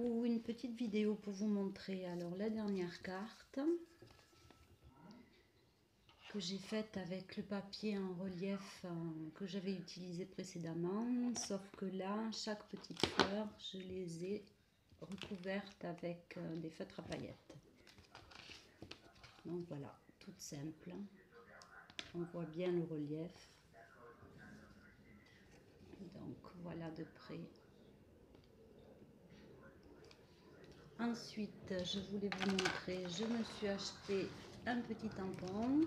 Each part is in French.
coup une petite vidéo pour vous montrer alors la dernière carte que j'ai faite avec le papier en relief que j'avais utilisé précédemment, sauf que là chaque petite fleur je les ai recouvertes avec des feutres à paillettes. Donc voilà, toute simple, on voit bien le relief. Donc voilà de près. Ensuite, je voulais vous montrer, je me suis acheté un petit tampon.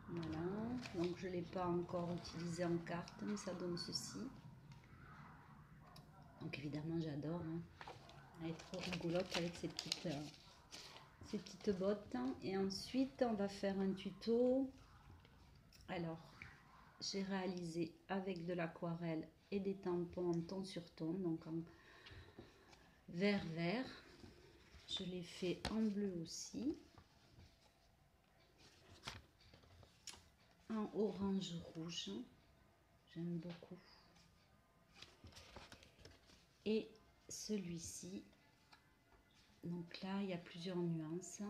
Voilà, donc je ne l'ai pas encore utilisé en carte, mais ça donne ceci. Donc évidemment, j'adore. Hein. Elle est trop rigolote avec ces petites bottes. Et ensuite, on va faire un tuto. Alors, j'ai réalisé avec de l'aquarelle et des tampons en ton sur ton, donc en vert. Je l'ai fait en bleu aussi. En orange rouge, j'aime beaucoup. Et celui-ci, donc là il y a plusieurs nuances.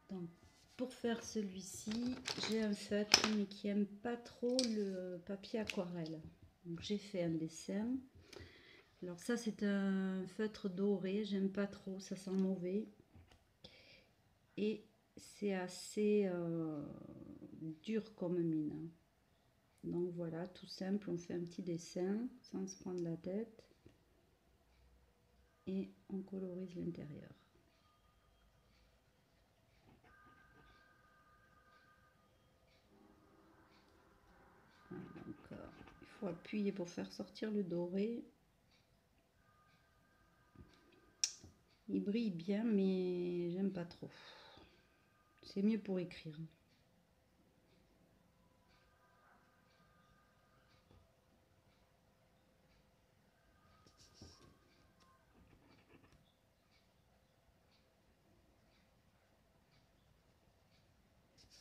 Donc pour faire celui-ci, j'ai un feutre mais qui aime pas trop le papier aquarelle. Donc j'ai fait un dessin. Alors ça c'est un feutre doré, j'aime pas trop, ça sent mauvais. Et c'est assez dur comme mine. Donc voilà, tout simple, on fait un petit dessin sans se prendre la tête et on colorise l'intérieur. Voilà, donc il faut appuyer pour faire sortir le doré. Il brille bien, mais j'aime pas trop. C'est mieux pour écrire.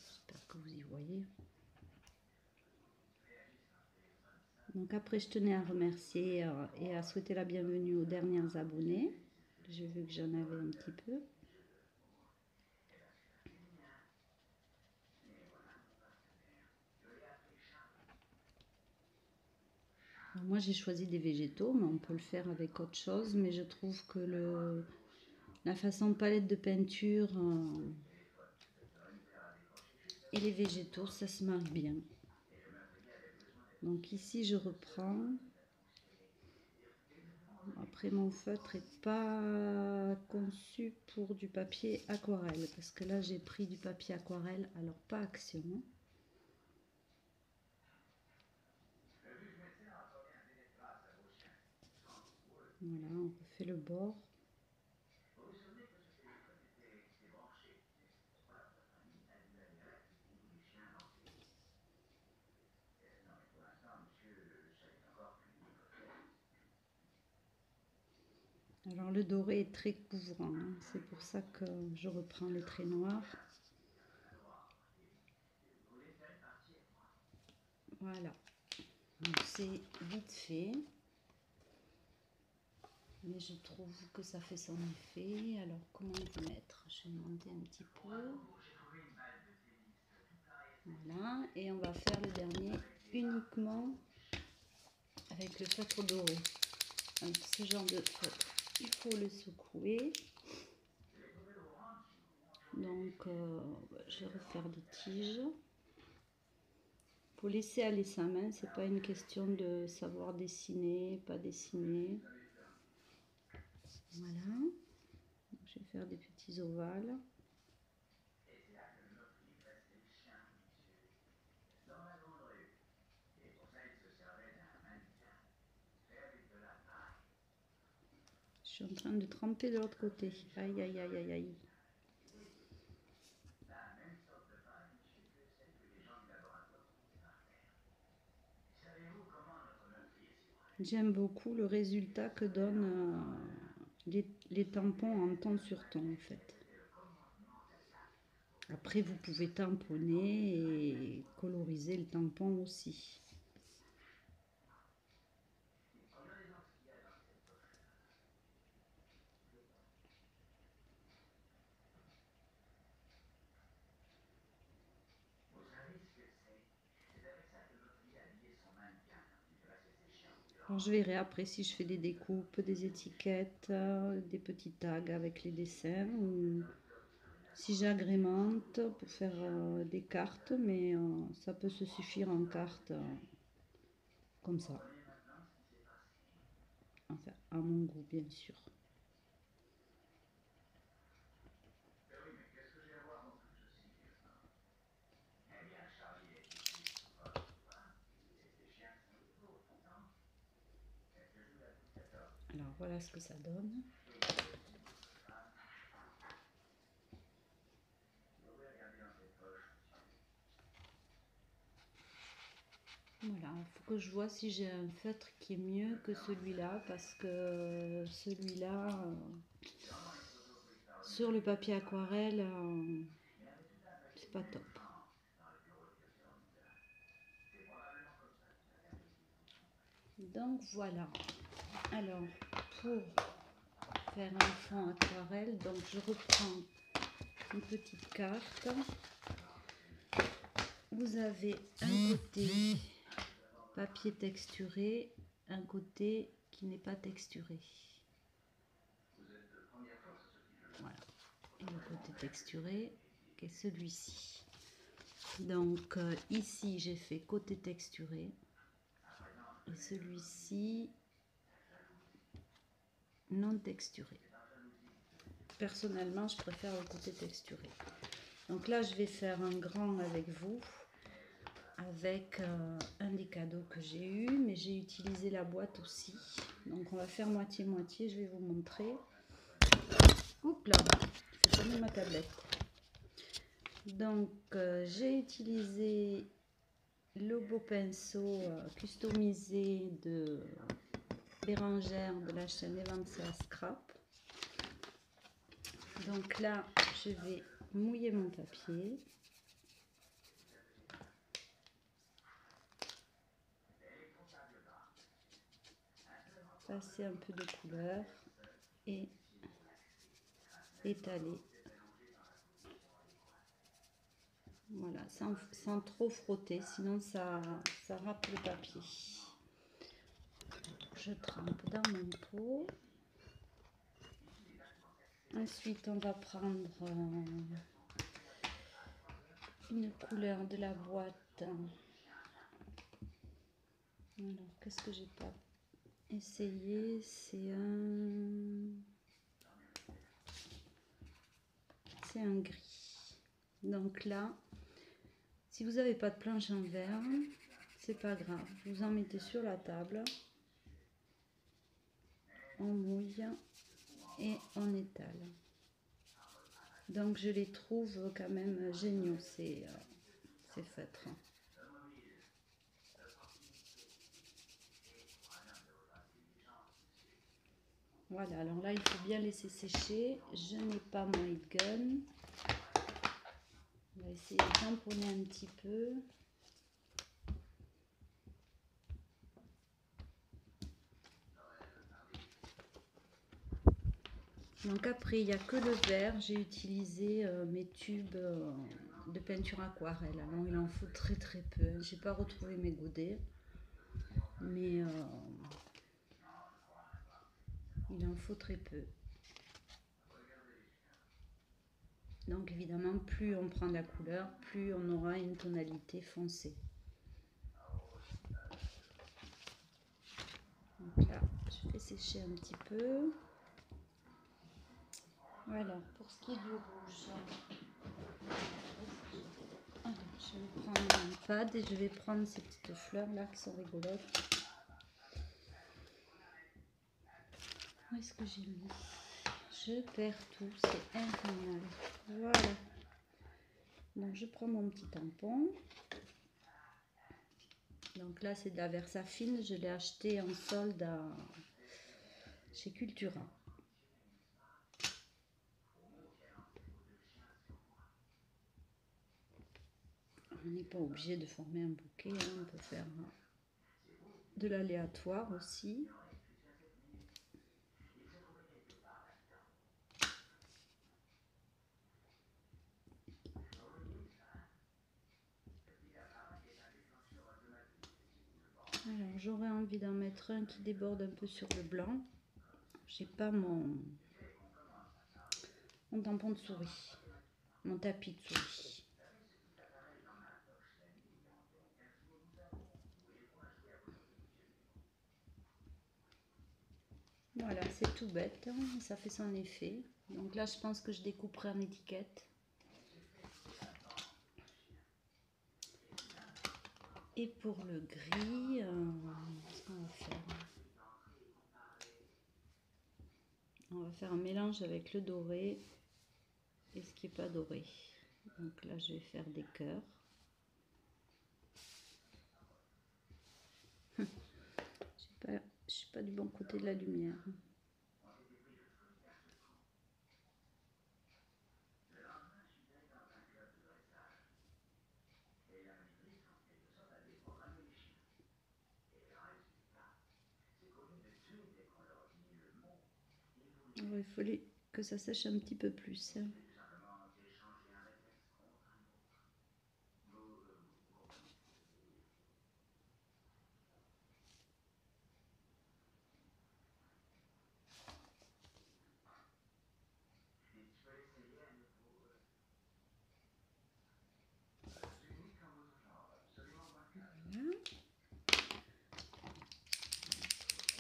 J'espère que vous y voyez. Donc après, je tenais à remercier et à souhaiter la bienvenue aux derniers abonnés. J'ai vu que j'en avais un petit peu. Alors moi, j'ai choisi des végétaux, mais on peut le faire avec autre chose. Mais je trouve que la façon palette de peinture et les végétaux, ça se marie bien. Donc ici, je reprends. Après, mon feutre n'est pas conçu pour du papier aquarelle, parce que là, j'ai pris du papier aquarelle, alors pas Action. Voilà, on refait le bord. Alors le doré est très couvrant, hein. C'est pour ça que je reprends les traits noirs. Voilà, donc c'est vite fait, mais je trouve que ça fait son effet. Alors comment vous mettre? Je vais monter un petit peu. Voilà, et on va faire le dernier uniquement avec le feutre doré. Donc, ce genre de feutre, il faut le secouer. Donc je vais refaire des tiges. Il faut laisser aller sa main, c'est pas une question de savoir dessiner, pas dessiner. Voilà, donc, je vais faire des petits ovales. Je suis en train de tremper de l'autre côté. Aïe, aïe, aïe, aïe, aïe. J'aime beaucoup le résultat que donnent les tampons en ton sur ton en fait. Après vous pouvez tamponner et coloriser le tampon aussi. Alors, je verrai après si je fais des découpes, des étiquettes, des petits tags avec les dessins, ou si j'agrémente pour faire des cartes, mais ça peut se suffire en cartes comme ça. Enfin, à mon goût, bien sûr. Alors, voilà ce que ça donne. Voilà, il faut que je vois si j'ai un feutre qui est mieux que celui-là, parce que celui-là, sur le papier aquarelle, c'est pas top. Donc voilà. Alors, pour faire un fond aquarelle, donc je reprends une petite carte. Vous avez un côté papier texturé, un côté qui n'est pas texturé. Voilà. Et le côté texturé, qui est celui-ci. Donc ici, j'ai fait côté texturé. Et celui-ci, non texturé. Personnellement, je préfère le côté texturé. Donc là, je vais faire un grand avec vous, avec un des cadeaux que j'ai eu, mais j'ai utilisé la boîte aussi. Donc on va faire moitié-moitié, je vais vous montrer. Oups là, c'est tombé ma tablette. Donc j'ai utilisé le beau pinceau customisé de Bérangère de la chaîne Evancia Scrap. Donc là, je vais mouiller mon papier. Passer un peu de couleur et étaler. Voilà, sans trop frotter, sinon ça râpe le papier. Je trempe dans mon pot. Ensuite, on va prendre une couleur de la boîte. Alors, qu'est-ce que j'ai pas essayé? C'est un gris. Donc là, si vous n'avez pas de planche en verre, c'est pas grave. Vous en mettez sur la table. On mouille et on étale. Donc je les trouve quand même géniaux ces feutres. Voilà, alors là il faut bien laisser sécher. Je n'ai pas mon heat gun. On va essayer de tamponner un petit peu. Donc après, il n'y a que le vert. J'ai utilisé mes tubes de peinture aquarelle. Alors il en faut très très peu. J'ai pas retrouvé mes godets, mais il en faut très peu. Donc évidemment, plus on prend de la couleur, plus on aura une tonalité foncée. Donc là, je fais sécher un petit peu. Voilà, pour ce qui est du rouge, alors, je vais prendre un pad et je vais prendre ces petites fleurs là qui sont rigolotes. Où est-ce que j'ai mis? Je perds tout, c'est infernal. Voilà. Donc je prends mon petit tampon. Donc là c'est de la Versafine, je l'ai acheté en solde chez Cultura. On n'est pas obligé de former un bouquet, hein. On peut faire de l'aléatoire aussi. Alors j'aurais envie d'en mettre un qui déborde un peu sur le blanc. J'ai pas mon tampon de souris, mon tapis de souris. Voilà, c'est tout bête, hein, ça fait son effet. Donc là, je pense que je découperai en étiquette. Et pour le gris, qu'est-ce qu'on va faire? On va faire un mélange avec le doré et ce qui n'est pas doré. Donc là, je vais faire des cœurs. Je ne suis pas du bon côté de la lumière. Alors, il fallait que ça sèche un petit peu plus. Voilà.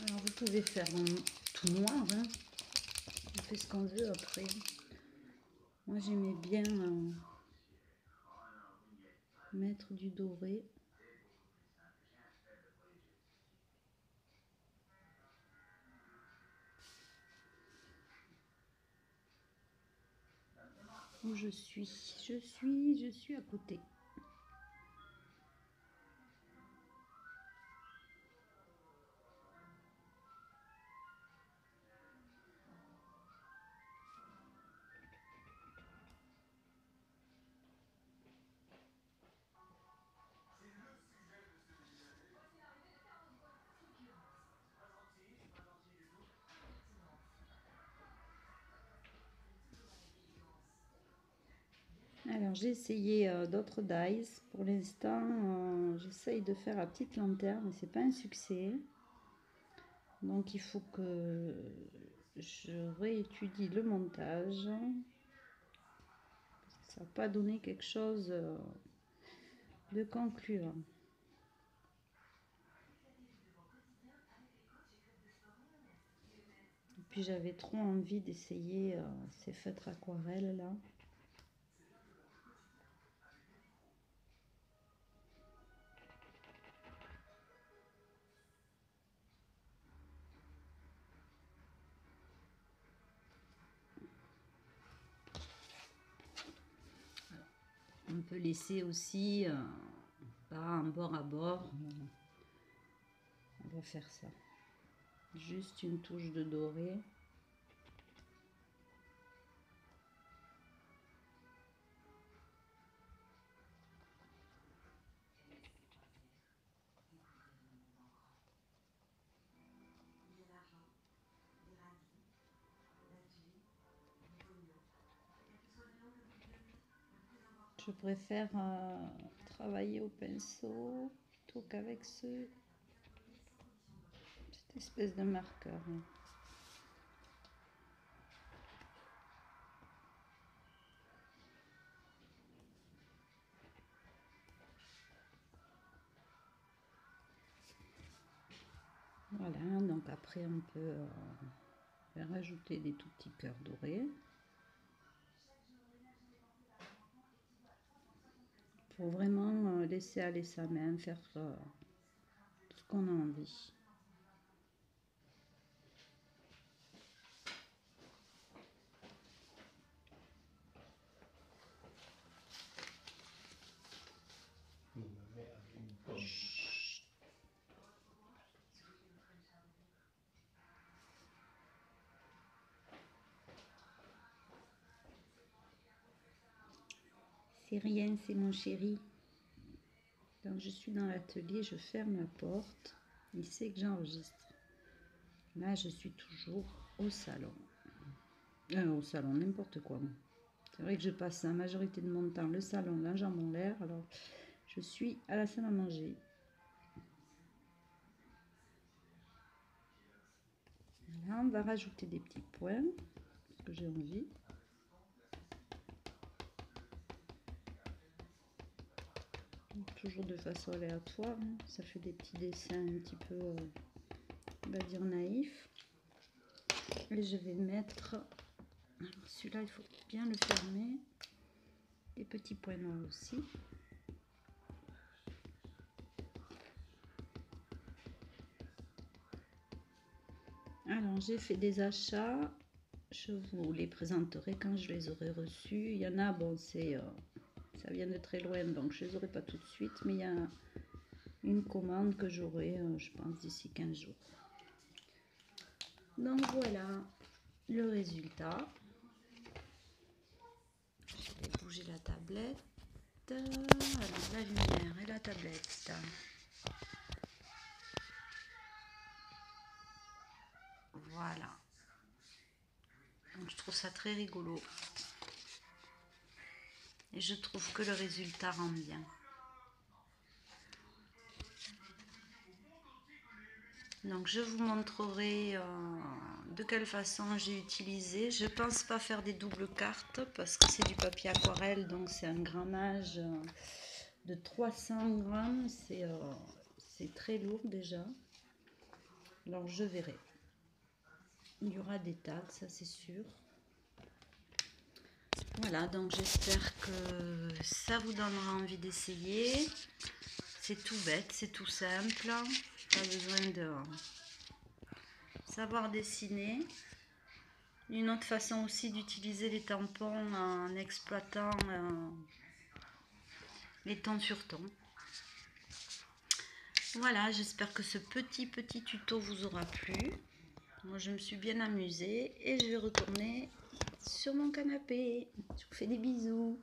Alors vous pouvez faire tout noir, hein. On fait ce qu'on veut après. Moi j'aimais bien mettre du doré. Où je suis à côté. Alors j'ai essayé d'autres dies. Pour l'instant, j'essaye de faire la petite lanterne, mais c'est pas un succès. Donc il faut que je réétudie le montage. Ça n'a pas donné quelque chose de concluant. Et puis j'avais trop envie d'essayer ces feutres aquarelles là. On peut laisser aussi un bord à bord. On va faire ça. Juste une touche de doré. Je préfère travailler au pinceau plutôt qu'avec cette espèce de marqueur. Voilà, donc après on peut rajouter des tout petits cœurs dorés. Pour vraiment laisser aller sa main, faire ce qu'on a envie. C'est rien, c'est mon chéri. Quand je suis dans l'atelier, je ferme la porte. Il sait que j'enregistre. Là, je suis toujours au salon. Au salon, n'importe quoi. C'est vrai que je passe la majorité de mon temps le salon, la jambe en l'air. Alors, je suis à la salle à manger. on va rajouter des petits points, parce que j'ai envie. Toujours de façon aléatoire, hein. Ça fait des petits dessins un petit peu, on va dire, naïfs. Et je vais mettre, celui-là il faut bien le fermer, des petits points noirs aussi. Alors j'ai fait des achats, je vous les présenterai quand je les aurai reçus. Il y en a, bon c'est ça vient de très loin donc je les aurai pas tout de suite, mais il y a une commande que j'aurai je pense d'ici 15 jours. Donc voilà le résultat. Je vais bouger la tablette. Alors la lumière et la tablette. Voilà. Donc je trouve ça très rigolo. Et je trouve que le résultat rend bien. Donc je vous montrerai de quelle façon j'ai utilisé. Je pense pas faire des doubles cartes parce que c'est du papier aquarelle, donc c'est un grammage de 300 grammes. C'est très lourd déjà. Alors je verrai. Il y aura des tags, ça c'est sûr. Voilà, donc j'espère que ça vous donnera envie d'essayer. C'est tout bête, c'est tout simple. Pas besoin de savoir dessiner. Une autre façon aussi d'utiliser les tampons en exploitant les tons sur tons. Voilà, j'espère que ce petit tuto vous aura plu. Moi je me suis bien amusée et je vais retourner sur mon canapé. Je vous fais des bisous.